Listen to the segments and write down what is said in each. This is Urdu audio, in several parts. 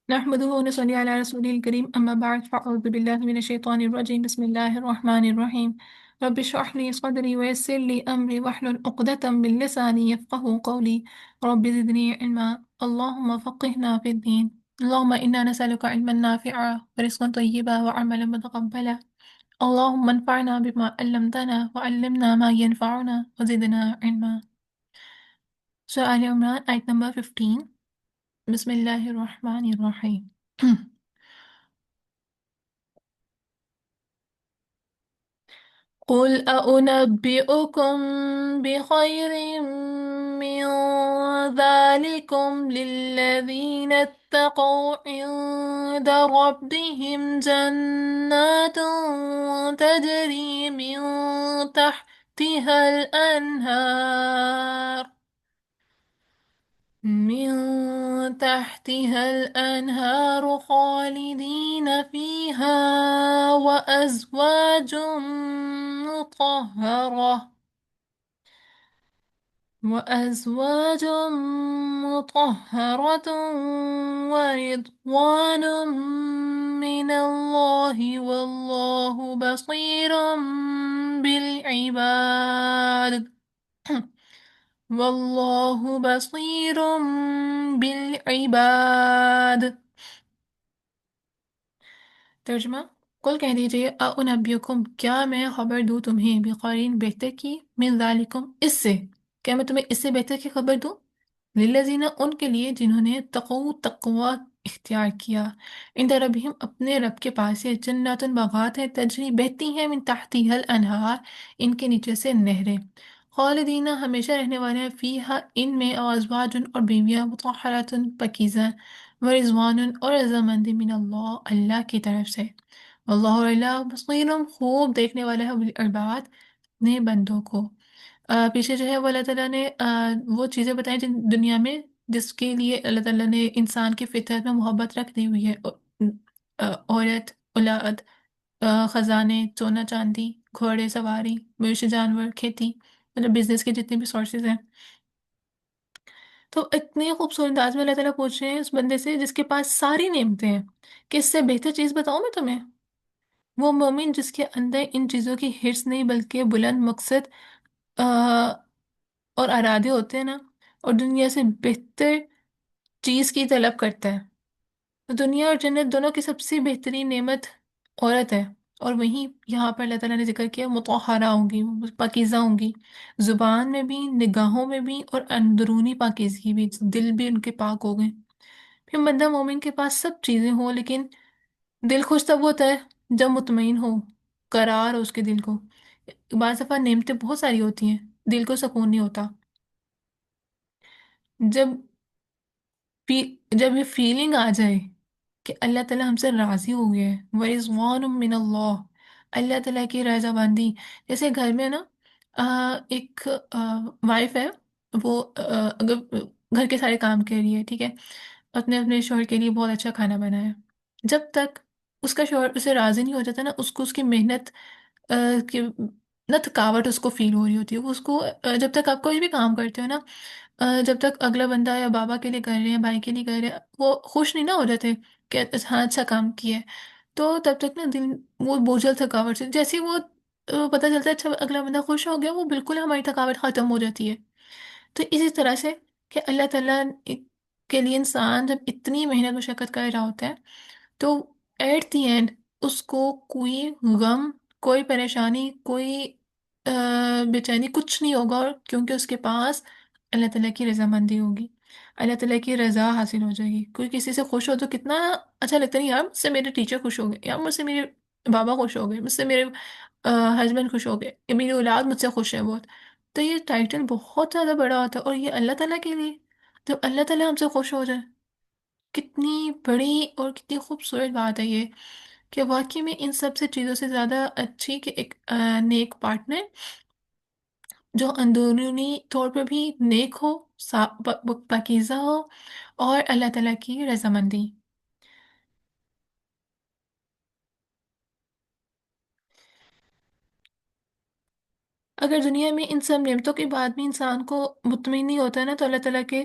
نحمده ونصلي على رسوله الكريم أما بعد فأعوذ بالله من الشيطان الرجيم بسم الله الرحمن الرحيم رب اشرح لي صدري ويسر لي أمري واحلل عقدة من لساني يفقه قولي رب زدني علما اللهم فقهنا في الدين اللهم إنا نسألك علما نافعا ورزقا طيبا وعملا متقبلا اللهم انفعنا بما علمتنا وعلمنا ما ينفعنا وزدنا علما. So Ali Imran, ayat number 15. Bismillahir Rahmanir Rahim. قل أنبئكم بخير من ذلكم للذين اتقوا عند ربهم جنات تجري من تحتها الأنهار خالدين فيها مطهرة وأزواج مطهرة ورضوان من الله والله بصير بالعباد والله بصير بالعباد. ترجمہ: قل کہہ دیجئے اُنبئکم، کیا میں خبر دوں تمہیں بخیرین بہتر کی، من ذالکم اس سے، کیا میں تمہیں اس سے بہتر کی خبر دوں، للذین ان کے لیے جنہوں نے تقوی اختیار کیا، عند ربہم اپنے رب کے پاس سے، جنات باغات ہیں، تجری بہتی ہیں، من تحتها الانہار ان کے نیچے سے نہریں، خالدین ہمیشہ رہنے والے ہیں، فیہا ان میں، ازواج اور بیویاں، مطہرات پاکیزہ، ورضوان اور رضامندی، من اللہ اللہ کی طرف سے، اللہ اور اللہ بصیر خوب دیکھنے والا ہے، بالعباد اپنے بندوں کو۔ پیچھے جو ہے وہ اللہ تعالیٰ نے وہ چیزیں بتائیں جن دنیا میں جس کے لیے اللہ تعالیٰ نے انسان کی فطرت میں محبت رکھ دی ہوئی ہے، عورت، اولاد، خزانے، سونا چاندی، گھوڑے سواری، مویشی جانور، کھیتی، مطلب بزنس کے جتنے بھی سورسز ہیں۔ تو اتنے خوبصورت انداز میں اللہ تعالیٰ پوچھ رہے ہیں اس بندے سے جس کے پاس ساری نعمتیں ہیں کہ اس سے بہتر چیز بتاؤں میں تمہیں؟ وہ مومن جس کے اندر ان چیزوں کی حرص نہیں بلکہ بلند مقصد آ، اور ارادے ہوتے ہیں نا، اور دنیا سے بہتر چیز کی طلب کرتا ہے، تو دنیا اور جنت دونوں کی سب سے بہترین نعمت عورت ہے، اور وہیں یہاں پر اللہ تعالیٰ نے ذکر کیا مطہرہ ہوں گی، پاکیزہ ہوں گی، زبان میں بھی، نگاہوں میں بھی، اور اندرونی پاکیزگی بھی، دل بھی ان کے پاک ہو گئے۔ پھر بندہ مومن کے پاس سب چیزیں ہوں لیکن دل خوش تب ہوتا ہے جب مطمئن ہو، قرار ہو اس کے دل کو۔ بعض دفعہ نعمتیں بہت ساری ہوتی ہیں، دل کو سکون نہیں ہوتا۔ جب جب یہ فیلنگ آ جائے کہ اللہ تعالیٰ ہم سے راضی ہو گیا ہے، وَرِضْوَانٌ مِّنَ اللَّهِ، اللہ تعالیٰ کی رضا بندی، جیسے گھر میں نا ایک وائف ہے، وہ اگر گھر کے سارے کام کر رہی ہے، ٹھیک ہے، اپنے اپنے شوہر کے لیے بہت اچھا کھانا بنایا، جب تک اس کا شوہر اسے راضی نہیں ہو جاتا نا، اس کو اس کی محنت کی نہ تھکاوٹ اس کو فیل ہو رہی ہوتی ہے، وہ اس کو جب تک آپ کوئی بھی کام کرتے ہو نا، جب تک اگلا بندہ یا بابا کے لیے کر رہے ہیں، بھائی کے لیے کر رہے ہیں، وہ خوش نہیں نہ ہو جاتے کہ ہاں اچھا کام کیا ہے، تو تب تک نا دل وہ بوجھل تھکاوٹ سے، جیسے ہی وہ پتہ چلتا ہے اچھا اگلا بندہ خوش ہو گیا، وہ بالکل ہماری تھکاوٹ ختم ہو جاتی ہے۔ تو اسی طرح سے کہ اللہ تعالیٰ کے لیے انسان جب اتنی محنت مشقت کر رہا ہوتا ہے تو ایٹ دی اینڈ اس کو کوئی غم، کوئی پریشانی، کوئی بے چینی کچھ نہیں ہوگا، اور کیونکہ اس کے پاس اللہ تعالیٰ کی رضامندی ہوگی، اللہ تعالیٰ کی رضا حاصل ہو جائے گی۔ کوئی کسی سے خوش ہو تو کتنا اچھا لگتا ہے، یار مجھ سے میرے ٹیچر خوش ہو گئے، یار مجھ سے میرے بابا خوش ہو گئے، مجھ سے میرے ہسبینڈ خوش ہو گئے، یا میری اولاد مجھ سے خوش ہے بہت، تو یہ ٹائٹل بہت زیادہ بڑا ہوتا ہے، اور یہ اللہ تعالیٰ کے لیے جب اللہ تعالیٰ ہم سے خوش ہو جائے، کتنی بڑی اور کتنی خوبصورت بات ہے یہ، کہ واقعی میں ان سب سے چیزوں سے زیادہ اچھی کہ ایک نیک پارٹنر جو اندرونی طور پہ بھی نیک ہو، پاکیزہ ہو، اور اللہ تعالیٰ کی رضامندی۔ اگر دنیا میں ان سب نعمتوں کے بعد بھی انسان کو مطمئن نہیں ہوتا ہے نا، تو اللہ تعالیٰ کے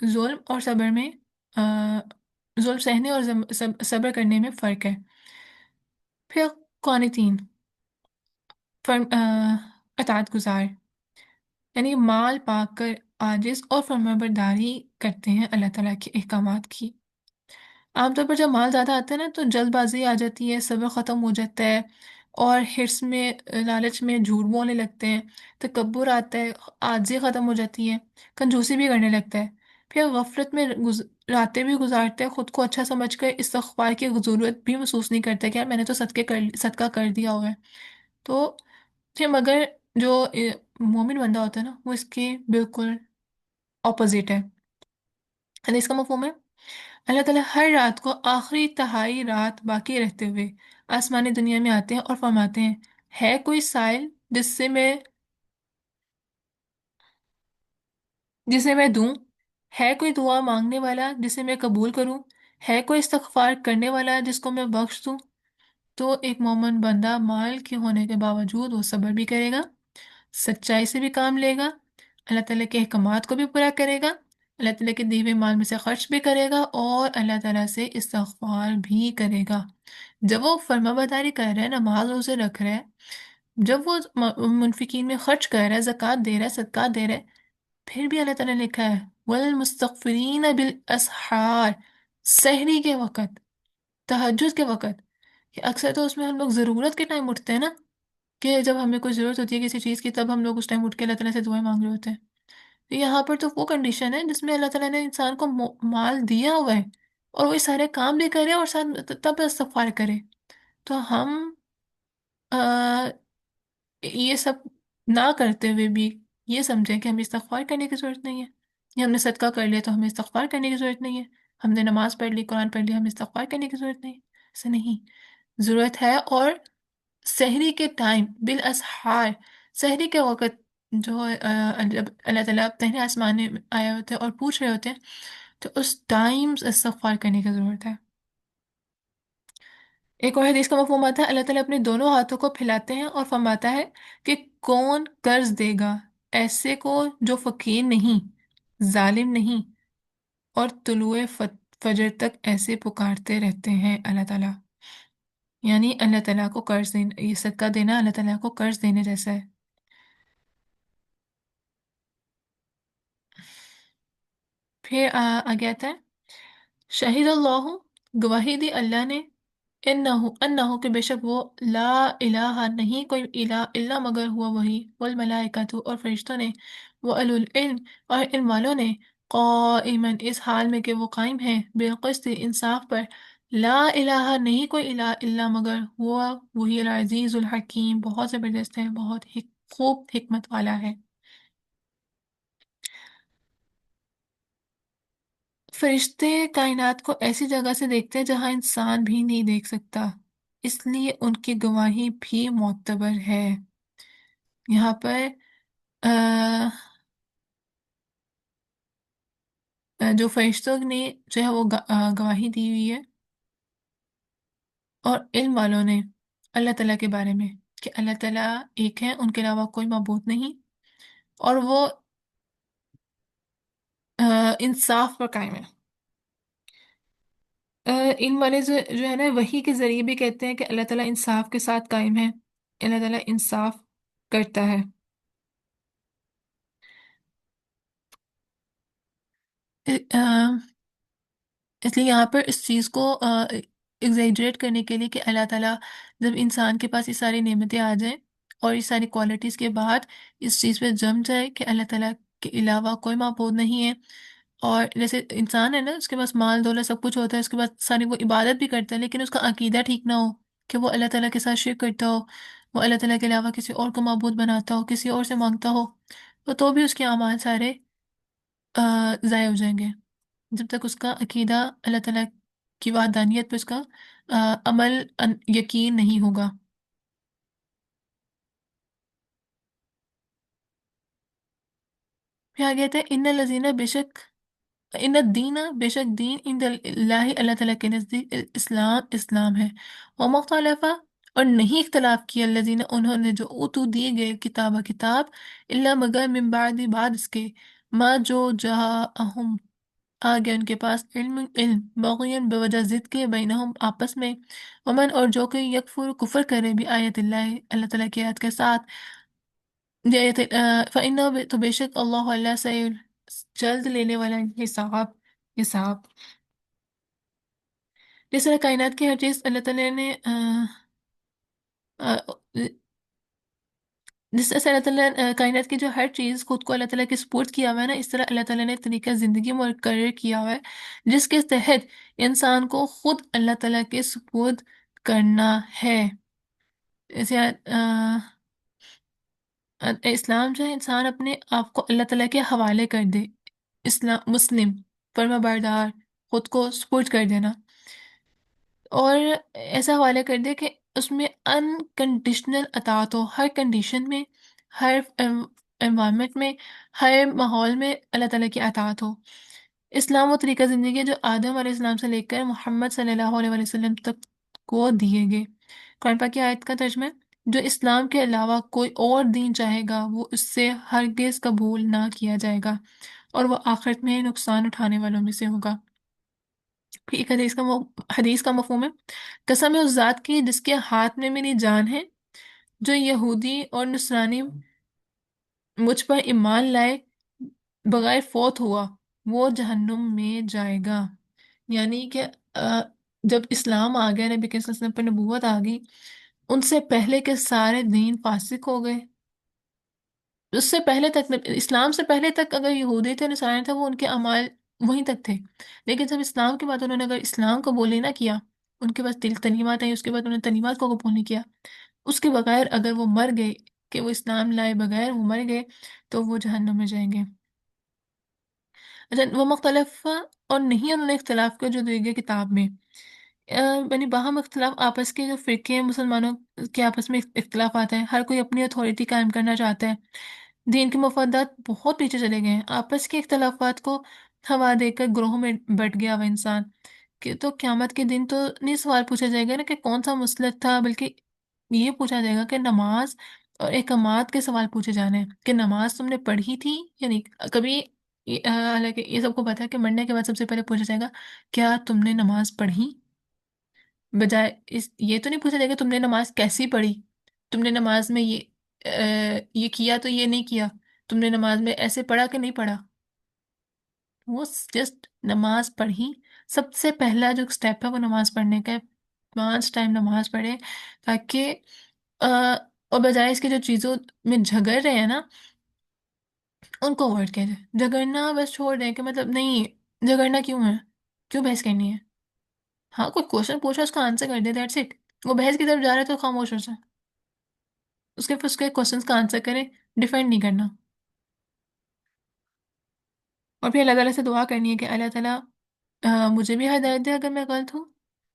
ظلم اور صبر میں ظلم سہنے اور صبر کرنے میں فرق ہے۔ پھر قانتین، اطاعت گزار، یعنی مال پا کر عاجز اور فرمانبرداری کرتے ہیں اللہ تعالیٰ کے احکامات کی۔ عام طور پر جب مال زیادہ آتا ہے نا تو جلد بازی آ جاتی ہے، صبر ختم ہو جاتا ہے، اور حرص میں، لالچ میں جھوٹ بولنے لگتے ہیں، تکبر آتا ہے، عاجزی ختم ہو جاتی ہے، کنجوسی بھی کرنے لگتا ہے۔ پھر غفلت میں راتیں بھی گزارتے ہیں، خود کو اچھا سمجھ کر استغفار کی ضرورت بھی محسوس نہیں کرتا کہ یار میں نے تو صدقہ کر دیا ہوا ہے۔ تو پھر مگر جو مومن بندہ ہوتا ہے نا وہ اس کے بالکل اپوزٹ ہے۔ اس کا مفہوم ہے، اللہ تعالیٰ ہر رات کو آخری تہائی رات باقی رہتے ہوئے آسمانی دنیا میں آتے ہیں اور فرماتے ہیں، ہے کوئی سائل جسے میں دوں؟ ہے کوئی دعا مانگنے والا جسے میں قبول کروں؟ ہے کوئی استغفار کرنے والا جس کو میں بخش دوں؟ تو ایک مومن بندہ مال کے ہونے کے باوجود وہ صبر بھی کرے گا، سچائی سے بھی کام لے گا، اللہ تعالیٰ کے احکامات کو بھی پورا کرے گا، اللہ تعالیٰ کے دیے ہوئے مال میں سے خرچ بھی کرے گا، اور اللہ تعالیٰ سے استغفار بھی کرے گا۔ جب وہ فرما برداری کر رہا ہے، نماز روزے رکھ رہا ہے، جب وہ منفقین میں خرچ کر رہا ہے، زکوٰۃ دے رہا ہے، صدقات دے رہا ہے، پھر بھی اللہ تعالیٰ نے لکھا ہے والمستغفرین بالاسحار، سحری کے وقت، تہجد کے وقت، کہ اکثر تو اس میں ہم لوگ ضرورت کے ٹائم اٹھتے ہیں نا، کہ جب ہمیں کوئی ضرورت ہوتی ہے کسی چیز کی تب ہم لوگ اس ٹائم اٹھ کے اللہ تعالیٰ سے دعائیں مانگ رہے ہوتے ہیں۔ تو یہاں پر تو وہ کنڈیشن ہے جس میں اللہ تعالیٰ نے انسان کو مال دیا ہوا ہے اور وہی سارے کام بھی کرے اور ساتھ تب استغفار کرے۔ تو ہم یہ سب نہ کرتے ہوئے بھی یہ سمجھیں کہ ہمیں استغفار کرنے کی ضرورت نہیں ہے، یا ہم نے صدقہ کر لیا تو ہمیں استغفار کرنے کی ضرورت نہیں ہے، ہم نے نماز پڑھ لی، قرآن پڑھ لیا، ہمیں استغفار کرنے کی ضرورت نہیں ہے۔ ایسا نہیں، ضرورت ہے۔ اور سحری کے ٹائم بالاسحار، سحری کے وقت جو جب اللہ تعالیٰ پہلے آسمان میں آئے ہوتے ہیں اور پوچھ رہے ہوتے ہیں، تو اس ٹائم استغفار کرنے کی ضرورت ہے۔ ایک اور حدیث کا مفہوم آتا ہے، اللہ تعالیٰ اپنے دونوں ہاتھوں کو پھیلاتے ہیں اور فرماتا ہے کہ کون قرض دے گا ایسے کو جو فقیر نہیں، ظالم نہیں، اور طلوع فجر تک ایسے پکارتے رہتے ہیں اللہ تعالیٰ۔ یعنی اللہ تعالیٰ کو قرض دینا، یہ صدقہ دینا اللہ تعالیٰ کو قرض دینے جیسا ہے۔ پھر آگے آتا ہے، شہید اللہ، گواہی دی اللہ نے، انہو کہ بے شک وہ، لا الہ نہیں کوئی الہ الا مگر ہوا وہی، والملائکۃ اور فرشتوں نے، وَأُولُو العلم اور علم والوں نے، قائمًا اس حال میں کہ وہ قائم ہیں، بالقسط انصاف پر، لا الہ نہیں کوئی الہ الا مگر ہوا وہی، العزیز الحکیم بہت زبردست ہے، بہت خوب حکمت والا ہے۔ فرشتے کائنات کو ایسی جگہ سے دیکھتے ہیں جہاں انسان بھی نہیں دیکھ سکتا، اس لیے ان کی گواہی بھی معتبر ہے۔ یہاں پر آ، جو فرشتوں نے جو ہے وہ گواہی دی ہوئی ہے، اور علم والوں نے اللہ تعالیٰ کے بارے میں، کہ اللہ تعالیٰ ایک ہے، ان کے علاوہ کوئی معبود نہیں، اور وہ انصاف پر قائم ہے۔ علم والے جو ہے نا وحی کے ذریعے بھی کہتے ہیں کہ اللہ تعالیٰ انصاف کے ساتھ قائم ہے، اللہ تعالیٰ انصاف کرتا ہے۔ اس لیے یہاں پر اس چیز کو ایگزیجریٹ کرنے کے لیے کہ اللہ تعالیٰ جب انسان کے پاس یہ ساری نعمتیں آ جائیں اور یہ ساری کوالٹیز کے بعد اس چیز پہ جم جائے کہ اللہ تعالیٰ کے علاوہ کوئی معبود نہیں ہے، اور جیسے انسان ہے نا اس کے پاس مال دولت سب کچھ ہوتا ہے، اس کے بعد ساری وہ عبادت بھی کرتا ہے لیکن اس کا عقیدہ ٹھیک نہ ہو، کہ وہ اللہ تعالیٰ کے ساتھ شرک کرتا ہو، وہ اللہ تعالیٰ کے علاوہ کسی اور کو معبود بناتا ہو، کسی اور سے مانگتا ہو، تو بھی اس کے اعمال سارے ضائع ہو جائیں گے، جب تک اس کا عقیدہ اللہ تعالیٰ کی وحدانیت پہ اس کا عمل یقین نہیں ہوگا۔ پھر آگے آتا ہے ان الذین، بے شک، ان الدین، بے شک دین، عند اللہ اللہ تعالیٰ کے نزدیک، اسلام ہے، ومختلف اور نہیں اختلاف کیا الذین انہوں نے جو اوتو دیے گئے کتاب الا مگر من بعد اس کے، ما جو جاءہم آ گیا ان کے پاس علم بغین بوجہ ضد کے بینہم آپس میں، ومن اور جو کہ یکفر کفر کرے بھی آیت اللہ اللہ تعالیٰ کی آیت کے ساتھ، فإنہ تو بے شک اللہ اللہ سے جلد لینے والا حساب. جس طرح کائنات کی ہر چیز اللہ تعالیٰ نے جس طرح سے اللہ تعالیٰ کائنات کی جو ہر چیز خود کو اللہ تعالیٰ کے سپورٹ کیا ہوا ہے نا، اس طرح اللہ تعالیٰ نے ایک طریقہ زندگی مقرر کیا ہوا ہے جس کے تحت انسان کو خود اللہ تعالیٰ کے سپورٹ کرنا ہے. جیسے اسلام جو ہے انسان اپنے آپ کو اللہ تعالیٰ کے حوالے کر دے، اسلام مسلم فرما بردار، خود کو سپورٹ کر دینا، اور ایسا حوالے کر دے کہ اس میں انکنڈیشنل اطاعت ہو، ہر کنڈیشن میں، ہر انوائرمنٹ میں، ہر ماحول میں اللہ تعالیٰ کی اطاعت ہو. اسلام وہ طریقہ زندگی ہے جو آدم علیہ السلام سے لے کر محمد صلی اللہ علیہ وسلم تک کو دیے گئے. قرآن پاک کی آیت کا ترجمہ ہے، جو اسلام کے علاوہ کوئی اور دین چاہے گا وہ اس سے ہرگز قبول نہ کیا جائے گا اور وہ آخرت میں نقصان اٹھانے والوں میں سے ہوگا. پھر ایک حدیث کا مفہوم ہے، قسم ہے اس ذات کی جس کے ہاتھ میں میری جان ہے، جو یہودی اور نصرانی مجھ پر ایمان لائے بغیر فوت ہوا وہ جہنم میں جائے گا. یعنی کہ جب اسلام آ گیا، نبی کے صلی اللہ علیہ وسلم پر نبوت آ گئی، ان سے پہلے کے سارے دین فاسق ہو گئے. اس سے پہلے تک، اسلام سے پہلے تک اگر یہودی تھے نصرانی تھے، وہ ان کے اعمال وہیں تک تھے. لیکن جب اسلام کے بعد انہوں نے اگر اسلام قبول نہیں نہ کیا، ان کے پاس تعلیمات آئی، اس کے بعد انہوں نے تعلیمات کو قبول نہیں کیا، اس کے بغیر اگر وہ مر گئے، کہ وہ اسلام لائے بغیر وہ مر گئے، تو وہ جہنم میں جائیں گے. اچھا، وہ مختلف اور نہیں انہوں نے اختلاف کیا جو دیگے کتاب میں، یعنی باہم اختلاف آپس کے جو فرقے ہیں مسلمانوں کے آپس میں اختلافات ہیں، ہر کوئی اپنی اتھارٹی قائم کرنا چاہتا ہے. دین کے مفادات بہت پیچھے چلے گئے ہیں، آپس کے اختلافات کو ہوا دے کر گروہوں میں بٹ گیا ہوا انسان. کہ تو قیامت کے دن تو نہیں سوال پوچھا جائے گا نا کہ کون سا مسلک تھا، بلکہ یہ پوچھا جائے گا کہ نماز اور احکامات کے سوال پوچھے جانے ہیں کہ نماز تم نے پڑھی تھی یا نہیں. کبھی حالانکہ یہ سب کو پتا ہے کہ مرنے کے بعد سب سے پہلے پوچھا جائے گا کیا تم نے نماز پڑھی، بجائے یہ تو نہیں پوچھا جائے گا تم نے نماز کیسی پڑھی، تم نے نماز میں یہ کیا تو یہ نہیں کیا، تم نے نماز میں ایسے پڑھا کہ نہیں پڑھا. وہ جسٹ نماز پڑھی. سب سے پہلا جو سٹیپ ہے وہ نماز پڑھنے کا ہے. 5 ٹائم نماز پڑھے تاکہ اور بجائے اس کے جو چیزوں میں جھگڑ رہے ہیں نا، ان کو اوائڈ کیا جائے. جھگڑنا بس چھوڑ دیں کہ مطلب نہیں جھگڑنا کیوں ہے، کیوں بحث کرنی ہے. ہاں کوئی کوشچن پوچھا اس کا آنسر کر دے، دیٹس اٹ. وہ بحث کی طرف جا رہا ہے تو خاموش ہو جائے، اس کے کوشچنس کا آنسر کریں، ڈیفینڈ نہیں کرنا. اور پھر اللہ تعالیٰ سے دعا کرنی ہے کہ اللہ تعالیٰ مجھے بھی ہدایت دے اگر میں غلط ہوں،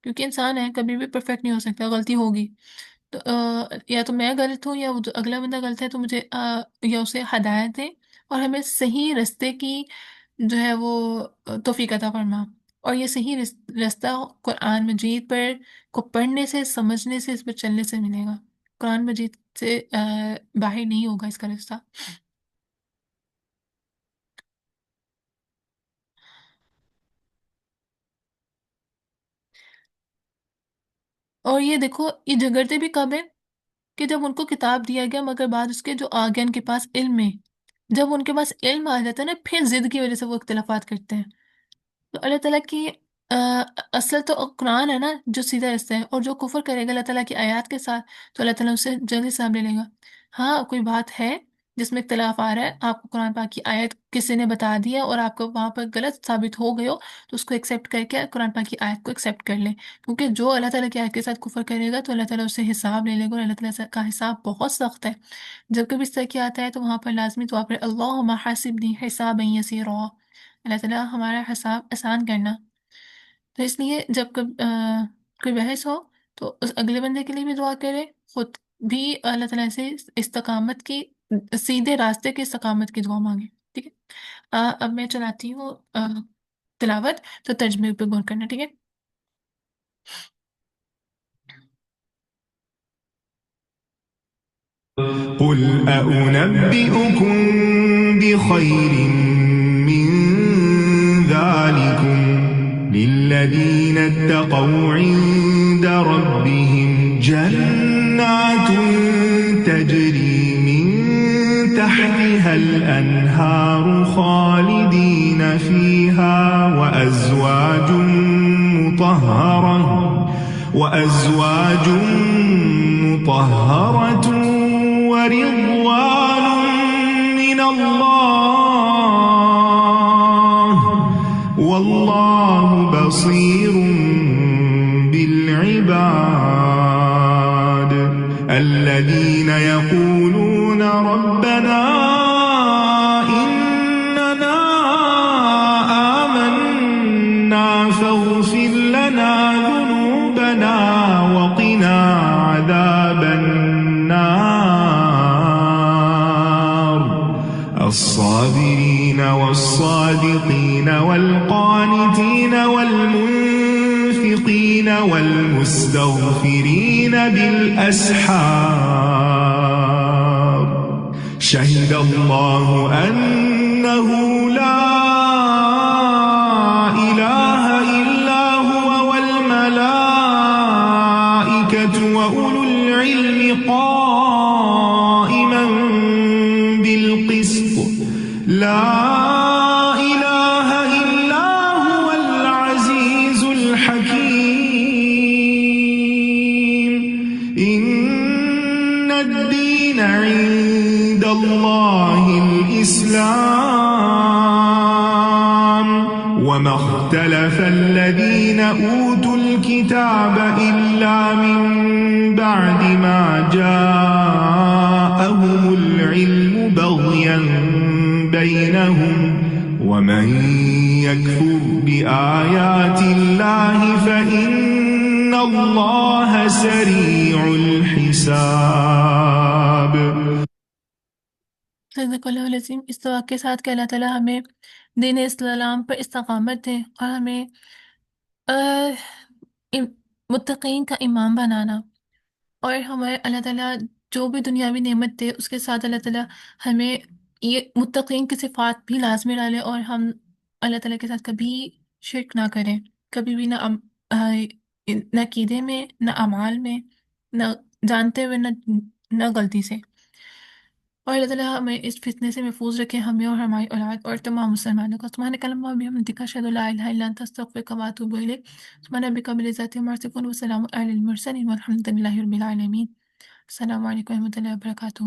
کیونکہ انسان ہے، کبھی بھی پرفیکٹ نہیں ہو سکتا، غلطی ہوگی. تو یا تو میں غلط ہوں یا وہ جو اگلا بندہ غلط ہے، تو مجھے یا اسے ہدایت دے اور ہمیں صحیح رستے کی جو ہے وہ توفیق عطا فرما. اور یہ صحیح رستہ قرآن مجید پر کو پڑھنے سے، سمجھنے سے، اس پر چلنے سے ملے گا. قرآن مجید سے باہر نہیں ہوگا اس کا رستہ. اور یہ دیکھو یہ جھگڑتے بھی کب ہیں کہ جب ان کو کتاب دیا گیا مگر بعد اس کے جو آ گیا ان کے پاس علم میں، جب ان کے پاس علم آ جاتا ہے نا، پھر ضد کی وجہ سے وہ اختلافات کرتے ہیں. تو اللہ تعالیٰ کی آ، اصل تو قرآن ہے نا جو سیدھا رستہ ہے، اور جو کفر کرے گا اللہ تعالیٰ کی آیات کے ساتھ تو اللہ تعالیٰ اسے جلدی حساب لے لے گا. ہاں کوئی بات ہے جس میں اختلاف آ رہا ہے، آپ کو قرآن پاک کی آیت کسی نے بتا دی ہے اور آپ کو وہاں پر غلط ثابت ہو گئے ہو، تو اس کو ایکسیپٹ کر کے قرآن پاک کی آیت کو ایکسیپٹ کر لیں. کیونکہ جو اللہ تعالیٰ کی آیت کے ساتھ کفر کرے گا تو اللہ تعالیٰ اس سے حساب لے لے گا، اور اللہ تعالیٰ کا حساب بہت سخت ہے. جب کبھی اس طرح کیا آتا ہے تو وہاں پر لازمی دعا پڑھے، اللہم حاسبنی حسابا یسیرا، اللہ تعالیٰ ہمارا حساب آسان کرنا. تو اس لیے جب کوئی بحث ہو تو اس اگلے بندے کے لیے بھی دعا کرے، خود بھی اللہ تعالیٰ سے استقامت کی، سیدھے راستے کی استقامت کی دعا مانگے. ٹھیک ہے. اب میں چلاتی ہوں تلاوت، تو ترجمے پہ غور کرنا. ٹھیک ہے. قل أأنبئكم بخير من ذلك للذين اتقوا عند ربهم جنات تجري من تحتها الأنهار خالدين فيها وأزواج مطهرة ورضوان من الله والله بصير بالعباد الذين يقولون ربنا إننا آمنا فاغفر لنا ذنوبنا وقنا عذاب النار الصابرين والصادقين والقانتين والمنفقين والمستغفرين بالأسحار شهد الله أنه لا إله إلا هو والملائكة وأولو العلم قائما بالقسط لا إله إلا هو العزيز الحكيم إن الدين عند الله الإسلام وما اختلف الذين أوتوا الكتاب إلا من بعد ما جاءهم العلم بغيا بينهم ومن يكفر بآيات الله فإن الله سريع الحساب. صدق اللہ العظیم. اس دعا کے ساتھ کہ اللہ تعالیٰ ہمیں دین اسلام پر استقامت دے اور ہمیں متقین کا امام بنانا، اور ہمیں اللہ تعالیٰ جو بھی دنیاوی نعمت دے اس کے ساتھ اللہ تعالیٰ ہمیں یہ متقین کی صفات بھی لازمی ڈالے، اور ہم اللہ تعالیٰ کے ساتھ کبھی شرک نہ کریں، کبھی بھی نہ عقیدے میں، نہ اعمال میں، نہ جانتے ہوئے، نہ غلطی سے. اور اللہ تعالیٰ ہمیں اس فتنے سے محفوظ رکھے، ہمیں اور ہماری اولاد اور تمام مسلمانوں کو. سبحان کلمہ بھی ہم دکھا شہد لا الہ الا انت استغفرک و اتوب الیک. سبحان ربک رب العزت عما یصفون وسلام علی المرسلین والحمد للہ رب العالمین. السلام علیکم و رحمۃ اللہ وبرکاتہ.